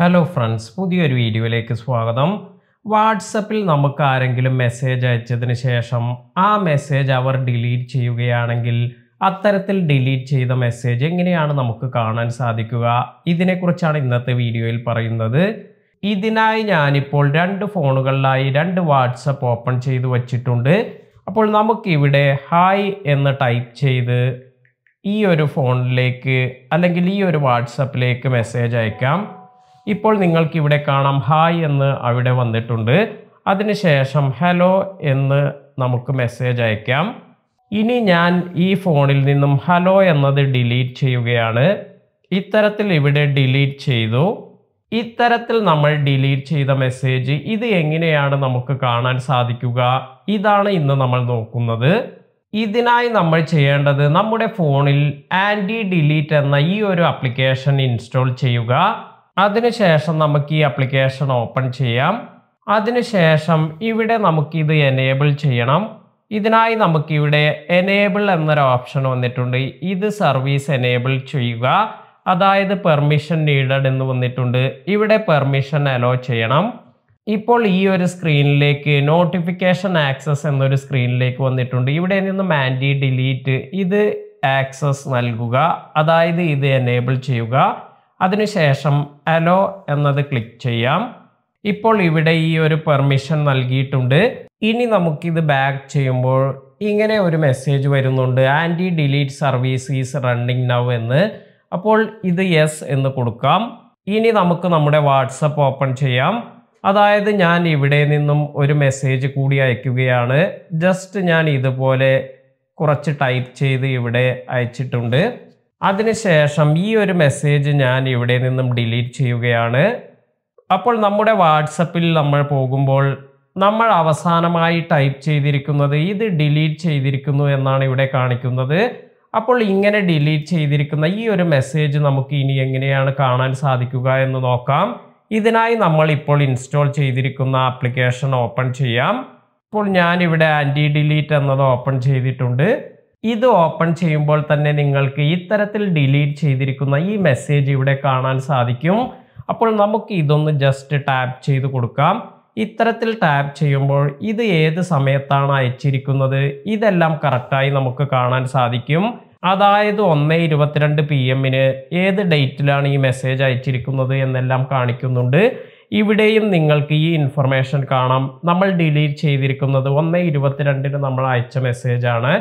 Hello friends, പുതിയൊരു വീഡിയോയിലേക്ക് സ്വാഗതം. വാട്സപ്പിൽ നമുക്ക് ആരെങ്കിലും മെസ്സേജ് അയച്ചതിന് ശേഷം ആ മെസ്സേജ് അവർ ഡിലീറ്റ് ചെയ്യുകയാണെങ്കിൽ അത്തരത്തിൽ ഡിലീറ്റ് ചെയ്ത മെസ്സേജ് എങ്ങനെയാണ് നമുക്ക് കാണാൻ സാധിക്കുക? ഇതിനെക്കുറിച്ചാണ് ഇന്നത്തെ വീഡിയോയിൽ പറയുന്നത്. ഇതിനായി ഞാനിപ്പോൾ രണ്ട് ഫോണുകളിലായി രണ്ട് വാട്സപ്പ് ഓപ്പൺ ചെയ്ത് വച്ചിട്ടുണ്ട്. അപ്പോൾ നമുക്കിവിടെ ഹായ് എന്ന് ടൈപ്പ് ചെയ്ത് ഈ ഒരു ഫോണിലേക്ക് അല്ലെങ്കിൽ ഈ ഒരു വാട്സപ്പിലേക്ക് മെസ്സേജ് അയക്കാം. ഇപ്പോൾ നിങ്ങൾക്ക് ഇവിടെ കാണാം ഹായ് എന്ന് അവിടെ വന്നിട്ടുണ്ട്. അതിനുശേഷം ഹലോ എന്ന് നമുക്ക് മെസ്സേജ് അയക്കാം. ഇനി ഞാൻ ഈ ഫോണിൽ നിന്നും ഹലോ എന്നത് ഡിലീറ്റ് ചെയ്യുകയാണ്. ഇത്തരത്തിൽ ഇവിടെ ഡിലീറ്റ് ചെയ്തു. ഇത്തരത്തിൽ നമ്മൾ ഡിലീറ്റ് ചെയ്ത മെസ്സേജ് ഇത് എങ്ങനെയാണ് നമുക്ക് കാണാൻ സാധിക്കുക? ഇതാണ് ഇന്ന് നമ്മൾ നോക്കുന്നത്. ഇതിനായി നമ്മൾ ചെയ്യേണ്ടത് നമ്മുടെ ഫോണിൽ ആൻറ്റി ഡിലീറ്റ് എന്ന ഈ ഒരു ആപ്ലിക്കേഷൻ ഇൻസ്റ്റാൾ ചെയ്യുക. അതിനുശേഷം നമുക്ക് ഈ ആപ്ലിക്കേഷൻ ഓപ്പൺ ചെയ്യാം. അതിനുശേഷം ഇവിടെ നമുക്കിത് എനേബിൾ ചെയ്യണം. ഇതിനായി നമുക്കിവിടെ എനേബിൾ എന്നൊരു ഓപ്ഷൻ വന്നിട്ടുണ്ട്. ഇത് സർവീസ് എനേബിൾ ചെയ്യുക, അതായത് പെർമിഷൻ നീഡഡ് എന്ന് വന്നിട്ടുണ്ട്. ഇവിടെ പെർമിഷൻ അലോ ചെയ്യണം. ഇപ്പോൾ ഈ ഒരു സ്ക്രീനിലേക്ക് നോട്ടിഫിക്കേഷൻ ആക്സസ് എന്നൊരു സ്ക്രീനിലേക്ക് വന്നിട്ടുണ്ട്. ഇവിടെ നിന്നും ആൻറ്റി ഡിലീറ്റ് ഇത് ആക്സസ് നൽകുക, അതായത് ഇത് എനേബിൾ ചെയ്യുക. അതിനുശേഷം അലോ എന്നത് ക്ലിക്ക് ചെയ്യാം. ഇപ്പോൾ ഇവിടെ ഈ ഒരു പെർമിഷൻ നൽകിയിട്ടുണ്ട്. ഇനി നമുക്കിത് ബാക്ക് ചെയ്യുമ്പോൾ ഇങ്ങനെ ഒരു മെസ്സേജ് വരുന്നുണ്ട്, anti delete service is running now എന്ന്. അപ്പോൾ ഇത് യെസ് എന്ന് കൊടുക്കാം. ഇനി നമുക്ക് നമ്മുടെ വാട്സപ്പ് ഓപ്പൺ ചെയ്യാം. അതായത് ഞാൻ ഇവിടെ നിന്നും ഒരു മെസ്സേജ് കൂടി അയക്കുകയാണ്. ജസ്റ്റ് ഞാൻ ഇതുപോലെ കുറച്ച് ടൈപ്പ് ചെയ്ത് ഇവിടെ അയച്ചിട്ടുണ്ട്. അതിനുശേഷം ഈ ഒരു മെസ്സേജ് ഞാൻ ഇവിടെ നിന്നും ഡിലീറ്റ് ചെയ്യുകയാണ്. അപ്പോൾ നമ്മുടെ വാട്സപ്പിൽ നമ്മൾ പോകുമ്പോൾ നമ്മൾ അവസാനമായി ടൈപ്പ് ചെയ്തിരിക്കുന്നത് ഇത് ഡിലീറ്റ് ചെയ്തിരിക്കുന്നു എന്നാണ് ഇവിടെ കാണിക്കുന്നത്. അപ്പോൾ ഇങ്ങനെ ഡിലീറ്റ് ചെയ്തിരിക്കുന്ന ഈ ഒരു മെസ്സേജ് നമുക്ക് ഇനി എങ്ങനെയാണ് കാണാൻ സാധിക്കുക എന്ന് നോക്കാം. ഇതിനായി നമ്മൾ ഇപ്പോൾ ഇൻസ്റ്റാൾ ചെയ്തിരിക്കുന്ന ആപ്ലിക്കേഷൻ ഓപ്പൺ ചെയ്യാം. ഇപ്പോൾ ഞാനിവിടെ ആൻറ്റി ഡിലീറ്റ് എന്നത് ഓപ്പൺ ചെയ്തിട്ടുണ്ട്. ഇത് ഓപ്പൺ ചെയ്യുമ്പോൾ തന്നെ നിങ്ങൾക്ക് ഇത്തരത്തിൽ ഡിലീറ്റ് ചെയ്തിരിക്കുന്ന ഈ മെസ്സേജ് ഇവിടെ കാണാൻ സാധിക്കും. അപ്പോൾ നമുക്ക് ഇതൊന്ന് ജസ്റ്റ് ടാപ്പ് ചെയ്ത് കൊടുക്കാം. ഇത്തരത്തിൽ ടാപ്പ് ചെയ്യുമ്പോൾ ഇത് ഏത് സമയത്താണ് അയച്ചിരിക്കുന്നത് ഇതെല്ലാം കറക്റ്റായി നമുക്ക് കാണാൻ സാധിക്കും. അതായത് 1:22 PM ഏത് ഡേറ്റിലാണ് ഈ മെസ്സേജ് അയച്ചിരിക്കുന്നത് എന്നെല്ലാം കാണിക്കുന്നുണ്ട്. ഇവിടെയും നിങ്ങൾക്ക് ഈ ഇൻഫർമേഷൻ കാണാം. നമ്മൾ ഡിലീറ്റ് ചെയ്തിരിക്കുന്നത് 1:22 നമ്മൾ അയച്ച മെസ്സേജാണ്.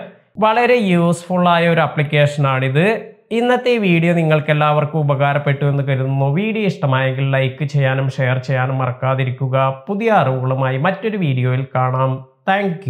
വളരെ യൂസ്ഫുൾ ആയ ഒരു ആപ്ലിക്കേഷനാണിത്. ഇന്നത്തെ വീഡിയോ നിങ്ങൾക്ക് എല്ലാവർക്കും ഉപകാരപ്പെട്ടു എന്ന് കരുതുന്നു. വീഡിയോ ഇഷ്ടമായെങ്കിൽ ലൈക്ക് ചെയ്യാനും ഷെയർ ചെയ്യാനും മറക്കാതിരിക്കുക. പുതിയ അറിവുകളുമായി മറ്റൊരു വീഡിയോയിൽ കാണാം. താങ്ക്